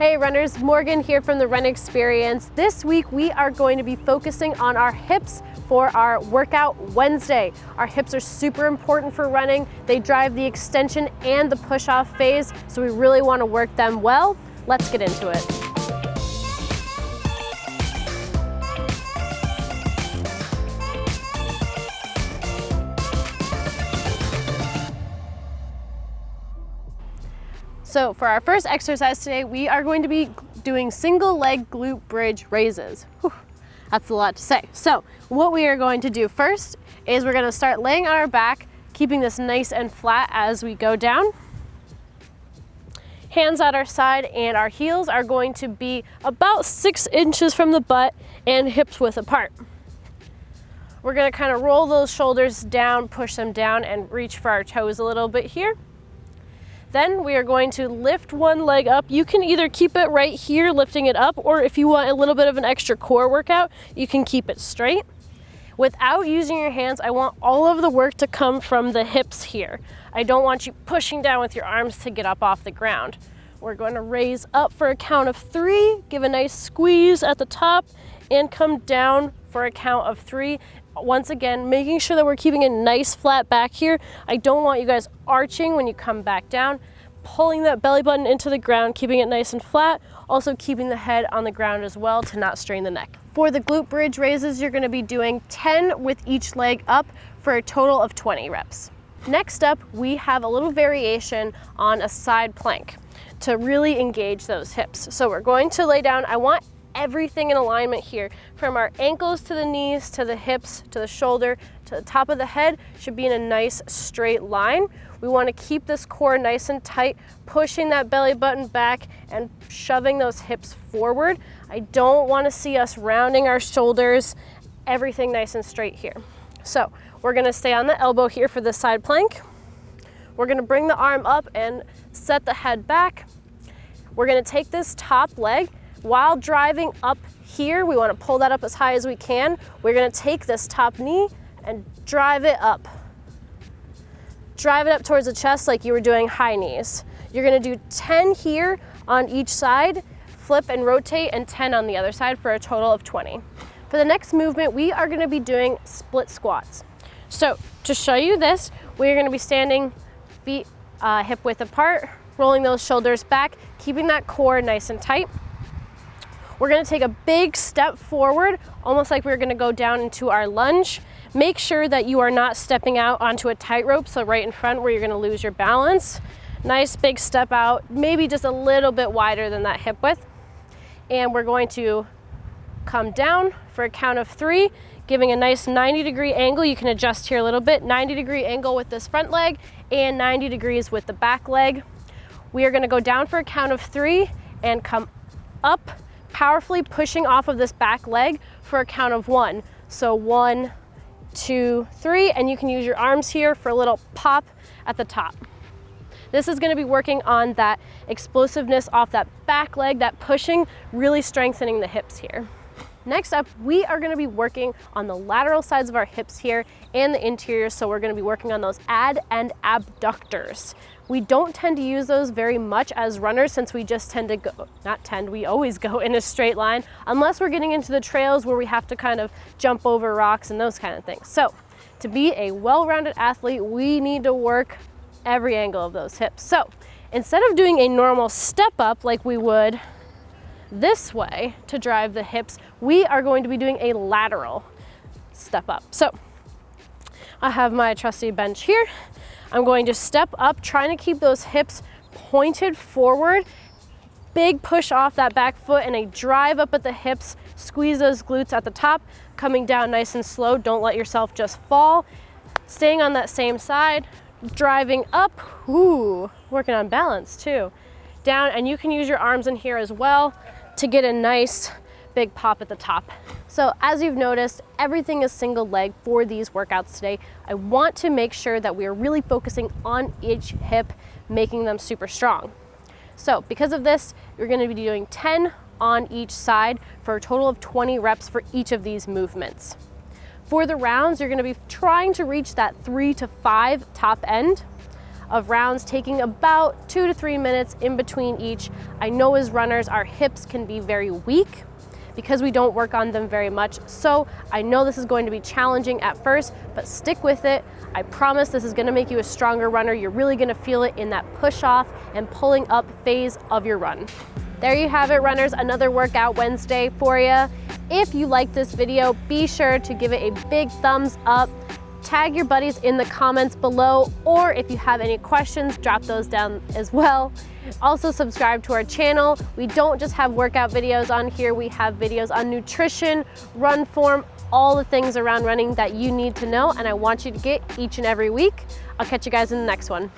Hey runners, Morgan here from the Run Experience. This week we are going to be focusing on our hips for our Workout Wednesday. Our hips are super important for running. They drive the extension and the push-off phase, so we really want to work them well. Let's get into it. So for our first exercise today, we are going to be doing single leg glute bridge raises. Whew, that's a lot to say. So what we are going to do first is we're going to start laying on our back, keeping this nice and flat as we go down. Hands at our side, and our heels are going to be about 6 inches from the butt and hips width apart. We're going to kind of roll those shoulders down, push them down, and reach for our toes a little bit here. Then we are going to lift one leg up. You can either keep it right here, lifting it up, or if you want a little bit of an extra core workout, you can keep it straight. Without using your hands, I want all of the work to come from the hips here. I don't want you pushing down with your arms to get up off the ground. We're going to raise up for a count of 3, give a nice squeeze at the top, and come down for a count of 3. Once again, making sure that we're keeping a nice flat back here. I don't want you guys arching when you come back down. Pulling that belly button into the ground, keeping it nice and flat. Also keeping the head on the ground as well to not strain the neck. For the glute bridge raises, you're going to be doing 10 with each leg up for a total of 20 reps. Next up, we have a little variation on a side plank to really engage those hips. So we're going to lay down. I want everything in alignment here, from our ankles to the knees, to the hips, to the shoulder, to the top of the head, should be in a nice straight line. We want to keep this core nice and tight, pushing that belly button back and shoving those hips forward. I don't want to see us rounding our shoulders, everything nice and straight here. So we're going to stay on the elbow here for this side plank. We're going to bring the arm up and set the head back. We're going to take this top leg. While driving up here, we want to pull that up as high as we can. We're going to take this top knee and drive it up. Drive it up towards the chest like you were doing high knees. You're going to do 10 here on each side, flip and rotate, and 10 on the other side for a total of 20. For the next movement, we are going to be doing split squats. So to show you this, we're going to be standing feet hip width apart, rolling those shoulders back, keeping that core nice and tight. We're going to take a big step forward, almost like we're going to go down into our lunge. Make sure that you are not stepping out onto a tightrope, so right in front where you're going to lose your balance. Nice big step out, maybe just a little bit wider than that hip width. And we're going to come down for a count of 3, giving a nice 90-degree angle. You can adjust here a little bit. 90-degree angle with this front leg and 90 degrees with the back leg. We are going to go down for a count of 3 and come up, powerfully pushing off of this back leg for a count of 1. So 1, 2, 3, and you can use your arms here for a little pop at the top. This is going to be working on that explosiveness off that back leg, that pushing, really strengthening the hips here. Next up, we are going to be working on the lateral sides of our hips here and the interior, so we're going to be working on those ad and abductors. We don't tend to use those very much as runners, since we just tend to go, we always go in a straight line, unless we're getting into the trails where we have to kind of jump over rocks and those kind of things. So to be a well-rounded athlete, we need to work every angle of those hips. So instead of doing a normal step up like we would this way to drive the hips, we are going to be doing a lateral step up. So I have my trusty bench here. I'm going to step up, trying to keep those hips pointed forward. Big push off that back foot and a drive up at the hips. Squeeze those glutes at the top, coming down nice and slow. Don't let yourself just fall. Staying on that same side, driving up. Ooh, working on balance too. Down, and you can use your arms in here as well to get a nice big pop at the top. So as you've noticed, everything is single leg for these workouts today. I want to make sure that we are really focusing on each hip, making them super strong. So because of this, you're going to be doing 10 on each side for a total of 20 reps for each of these movements. For the rounds, you're going to be trying to reach that 3 to 5 top end of rounds, taking about 2 to 3 minutes in between each. I know as runners, our hips can be very weak because we don't work on them very much. So I know this is going to be challenging at first, but stick with it. I promise this is gonna make you a stronger runner. You're really gonna feel it in that push off and pulling up phase of your run. There you have it, runners, another workout Wednesday for you. If you like this video, be sure to give it a big thumbs up. Tag your buddies in the comments below, or if you have any questions, drop those down as well. Also subscribe to our channel. We don't just have workout videos on here, we have videos on nutrition, run form, all the things around running that you need to know and I want you to get each and every week. I'll catch you guys in the next one.